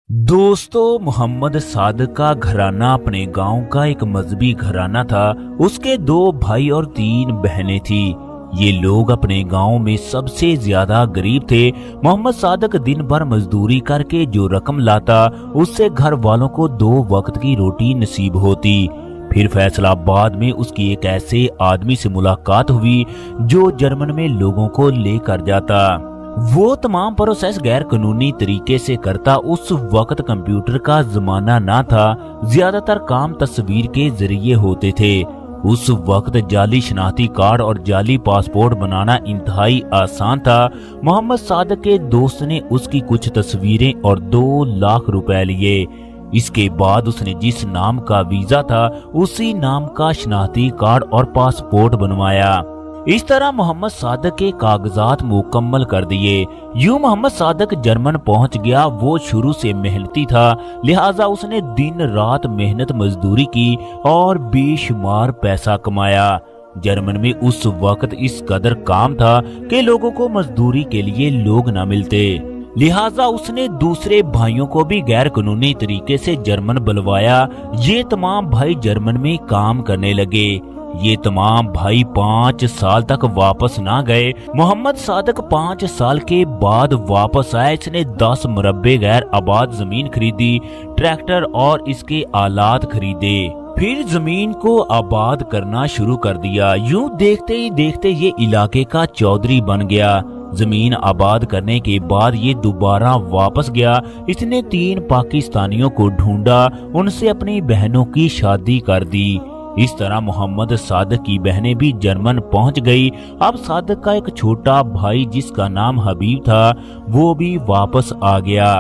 दोस्तों, मोहम्मद सादक का घराना अपने गांव का एक मजहबी घराना था। उसके 2 भाई और 3 बहनें थी। ये लोग अपने गांव में सबसे ज्यादा गरीब थे। मोहम्मद सादक दिन भर मजदूरी करके जो रकम लाता, उससे घर वालों को 2 वक्त की रोटी नसीब होती। फिर फैसलाबाद में उसकी एक ऐसे आदमी से मुलाकात हुई जो जर्मन में लोगों को लेकर जाता। वो तमाम प्रोसेस गैर कानूनी तरीके से करता। उस वक्त कंप्यूटर का जमाना ना था, ज्यादातर काम तस्वीर के जरिए होते थे। उस वक्त जाली शनाख्ती कार्ड और जाली पासपोर्ट बनाना इंतहाई आसान था। मोहम्मद सादक के दोस्त ने उसकी कुछ तस्वीरें और 2 लाख रुपए लिए। इसके बाद उसने जिस नाम का वीजा था, उसी नाम का शनाख्ती कार्ड और पासपोर्ट बनवाया। इस तरह मोहम्मद सादक के कागजात मुकम्मल कर दिए। यूं मोहम्मद सादक जर्मन पहुंच गया। वो शुरू से मेहनती था, लिहाजा उसने दिन रात मेहनत मजदूरी की और बेशुमार पैसा कमाया। जर्मन में उस वक्त इस कदर काम था कि लोगों को मजदूरी के लिए लोग न मिलते, लिहाजा उसने दूसरे भाइयों को भी गैर कानूनी तरीके से जर्मन बुलवाया। ये तमाम भाई जर्मन में काम करने लगे। ये तमाम भाई 5 साल तक वापस ना गए। मोहम्मद सादक 5 साल के बाद वापस आया। इसने 10 मुरब्बे गैर आबाद जमीन खरीदी, ट्रैक्टर और इसके आलात खरीदे। फिर जमीन को आबाद करना शुरू कर दिया। यूं देखते ही देखते ये इलाके का चौधरी बन गया। जमीन आबाद करने के बाद ये दोबारा वापस गया। इसने 3 पाकिस्तानियों को ढूंढा, उनसे अपनी बहनों की शादी कर दी। इस तरह मोहम्मद सादक की बहनें भी जर्मन पहुंच गई। अब सादक का एक छोटा भाई जिसका नाम हबीब था, वो भी वापस आ गया,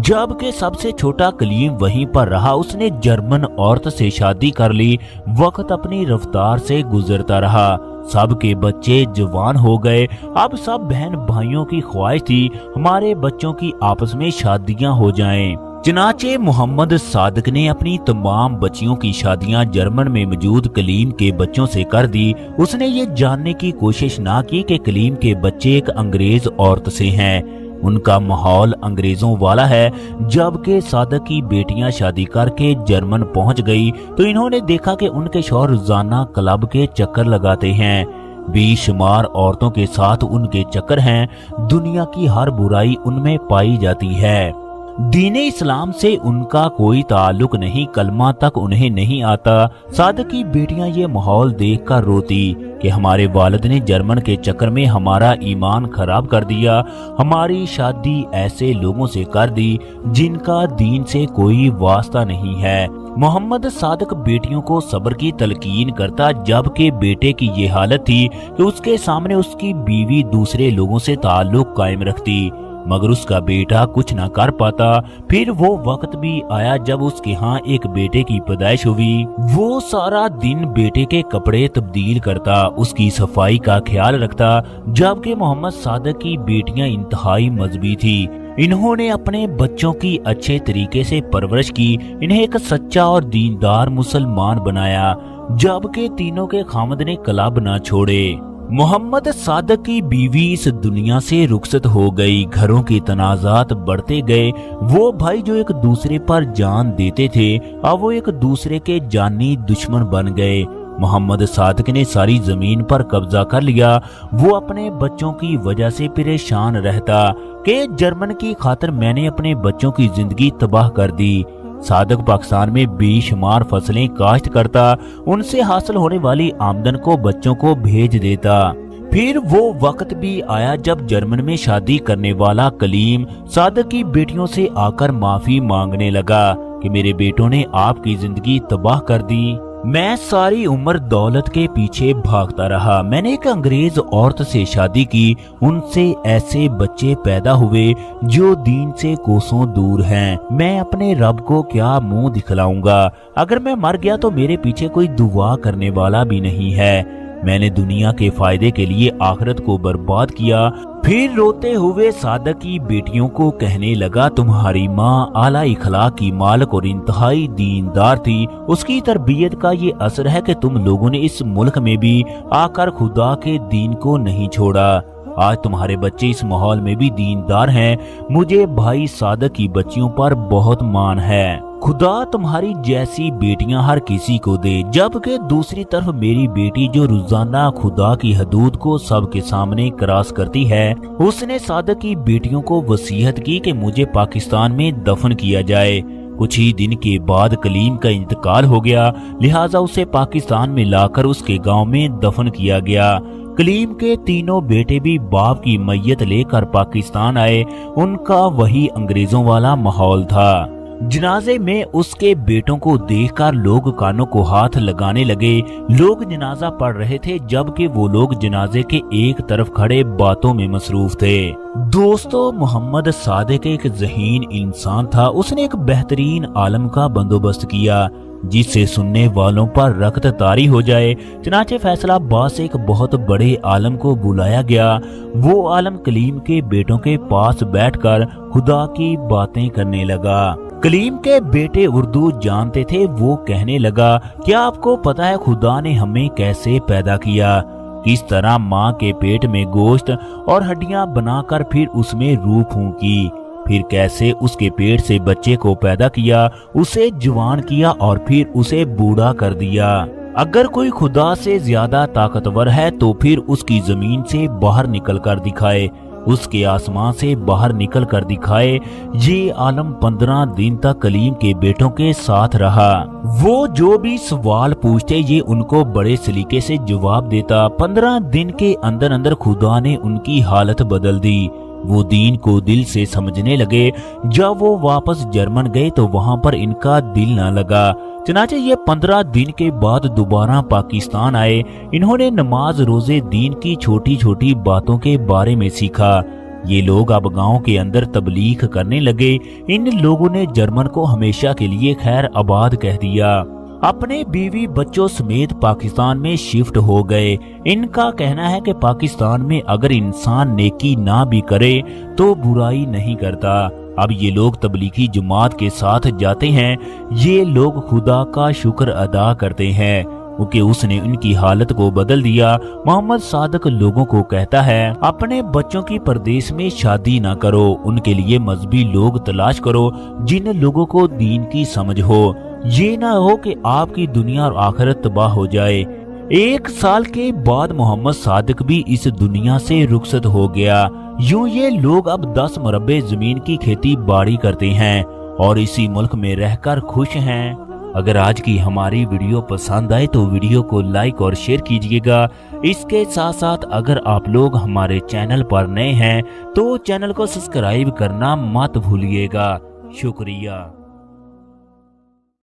जबकि सबसे छोटा कलीम वहीं पर रहा। उसने जर्मन औरत से शादी कर ली। वक्त अपनी रफ्तार से गुजरता रहा। सबके बच्चे जवान हो गए। अब सब बहन भाइयों की ख्वाहिश थी हमारे बच्चों की आपस में शादियां हो जाएं। चनाचे मोहम्मद सादक ने अपनी तमाम बच्चियों की शादियां जर्मन में मौजूद कलीम के बच्चों से कर दी। उसने ये जानने की कोशिश ना की कि कलीम के बच्चे एक अंग्रेज औरत से हैं। उनका माहौल अंग्रेजों वाला है। जबकि सादक की बेटियां शादी करके जर्मन पहुंच गई तो इन्होंने देखा कि उनके शौहर रोजाना क्लब के चक्कर लगाते हैं। बेशुमार औरतों के साथ उनके चक्कर हैं। दुनिया की हर बुराई उनमें पाई जाती है। दीन इस्लाम से उनका कोई ताल्लुक नहीं, कलमा तक उन्हें नहीं आता। सादक की बेटियां ये माहौल देखकर रोती कि हमारे वालिद ने जर्मन के चक्कर में हमारा ईमान खराब कर दिया, हमारी शादी ऐसे लोगों से कर दी जिनका दीन से कोई वास्ता नहीं है। मोहम्मद सादक बेटियों को सब्र की तलकीन करता, जबकि बेटे की ये हालत थी कि उसके सामने उसकी बीवी दूसरे लोगों से ताल्लुक कायम रखती, मगर उसका बेटा कुछ ना कर पाता। फिर वो वक्त भी आया जब उसके यहाँ एक बेटे की पैदाइश हुई। वो सारा दिन बेटे के कपड़े तब्दील करता, उसकी सफाई का ख्याल रखता। जबकि मोहम्मद सादक की बेटियां इंतहाई मजहबी थी। इन्होंने अपने बच्चों की अच्छे तरीके से परवरिश की, इन्हें एक सच्चा और दीनदार मुसलमान बनाया। जबकि तीनों के खामद ने क्लब न छोड़े। मोहम्मद सादक की बीवी इस दुनिया से रुखसत हो गई। घरों के तनाजात बढ़ते गए। वो भाई जो एक दूसरे पर जान देते थे, अब वो एक दूसरे के जानी दुश्मन बन गए। मोहम्मद सादक ने सारी जमीन पर कब्जा कर लिया। वो अपने बच्चों की वजह से परेशान रहता कि जर्मन की खातिर मैंने अपने बच्चों की जिंदगी तबाह कर दी। सादक पाकिस्तान में बेशुमार फसलें काश्त करता, उनसे हासिल होने वाली आमदन को बच्चों को भेज देता। फिर वो वक्त भी आया जब जर्मन में शादी करने वाला कलीम सादक की बेटियों से आकर माफी मांगने लगा कि मेरे बेटों ने आपकी जिंदगी तबाह कर दी। मैं सारी उम्र दौलत के पीछे भागता रहा। मैंने एक अंग्रेज औरत से शादी की, उनसे ऐसे बच्चे पैदा हुए जो दीन से कोसों दूर हैं। मैं अपने रब को क्या मुंह दिखलाऊंगा? अगर मैं मर गया तो मेरे पीछे कोई दुआ करने वाला भी नहीं है। मैंने दुनिया के फायदे के लिए आखिरत को बर्बाद किया। फिर रोते हुए सादक की बेटियों को कहने लगा, तुम्हारी माँ आला इखलाक की मालक और इंतहाई दीनदार थी। उसकी तरबियत का ये असर है कि तुम लोगों ने इस मुल्क में भी आकर खुदा के दीन को नहीं छोड़ा। आज तुम्हारे बच्चे इस माहौल में भी दीनदार हैं। मुझे भाई सादक की बच्चियों पर बहुत मान है। खुदा तुम्हारी जैसी बेटियां हर किसी को दे। जबकि दूसरी तरफ मेरी बेटी जो रोजाना खुदा की हदूद को सबके सामने क्रॉस करती है, उसने सादक की बेटियों को वसीयत की कि मुझे पाकिस्तान में दफन किया जाए। कुछ ही दिन के बाद कलीम का इंतकाल हो गया, लिहाजा उसे पाकिस्तान में लाकर उसके गांव में दफन किया गया। कलीम के तीनों बेटे भी बाप की मैयत लेकर पाकिस्तान आए। उनका वही अंग्रेजों वाला माहौल था। जनाजे में उसके बेटों को देखकर लोग कानों को हाथ लगाने लगे। लोग जनाजा पढ़ रहे थे, जबकि वो लोग जनाजे के एक तरफ खड़े बातों में मसरूफ थे। दोस्तों, मोहम्मद सादिक एक ज़हीन इंसान था। उसने एक बेहतरीन आलम का बंदोबस्त किया जिससे सुनने वालों पर रक्त तारी हो जाए। चनाचे फैसलाबाद से एक बहुत बड़े आलम को बुलाया गया। वो आलम कलीम के बेटों के पास बैठकर खुदा की बातें करने लगा। कलीम के बेटे उर्दू जानते थे। वो कहने लगा, क्या आपको पता है खुदा ने हमें कैसे पैदा किया? किस तरह माँ के पेट में गोश्त और हड्डियां बनाकर फिर उसमें रूह फूंकी, फिर कैसे उसके पेट से बच्चे को पैदा किया, उसे जवान किया और फिर उसे बूढ़ा कर दिया। अगर कोई खुदा से ज्यादा ताकतवर है तो फिर उसकी जमीन से बाहर निकल कर दिखाए, उसके आसमान से बाहर निकल कर दिखाए। ये आलम 15 दिन तक कलीम के बेटों के साथ रहा। वो जो भी सवाल पूछते ये उनको बड़े सलीके से जवाब देता। 15 दिन के अंदर अंदर खुदा ने उनकी हालत बदल दी। वो दीन को दिल से समझने लगे। जब वो वापस जर्मन गए तो वहां पर इनका दिल न लगा। चनाचे ये 15 दिन के बाद दोबारा पाकिस्तान आए। इन्होंने नमाज रोजे दीन की छोटी छोटी बातों के बारे में सीखा। ये लोग अब गांव के अंदर तबलीग करने लगे। इन लोगों ने जर्मन को हमेशा के लिए खैर आबाद कह दिया। अपने बीवी बच्चों समेत पाकिस्तान में शिफ्ट हो गए। इनका कहना है कि पाकिस्तान में अगर इंसान नेकी ना भी करे तो बुराई नहीं करता। अब ये लोग तबलीगी जमात के साथ जाते हैं। ये लोग खुदा का शुक्र अदा करते हैं क्योंकि उसने उनकी हालत को बदल दिया। मोहम्मद सादिक लोगों को कहता है, अपने बच्चों की परदेश में शादी ना करो, उनके लिए मजहबी लोग तलाश करो जिन लोगों को दीन की समझ हो। ये ना हो कि आपकी दुनिया और आखिरत तबाह हो जाए। 1 साल के बाद मोहम्मद सादिक भी इस दुनिया से रुखसत हो गया। यूं ये लोग अब 10 मुरब्बे जमीन की खेती बाड़ी करते हैं और इसी मुल्क में रहकर खुश हैं। अगर आज की हमारी वीडियो पसंद आए तो वीडियो को लाइक और शेयर कीजिएगा। इसके साथ साथ अगर आप लोग हमारे चैनल पर नए हैं तो चैनल को सब्सक्राइब करना मत भूलिएगा। शुक्रिया।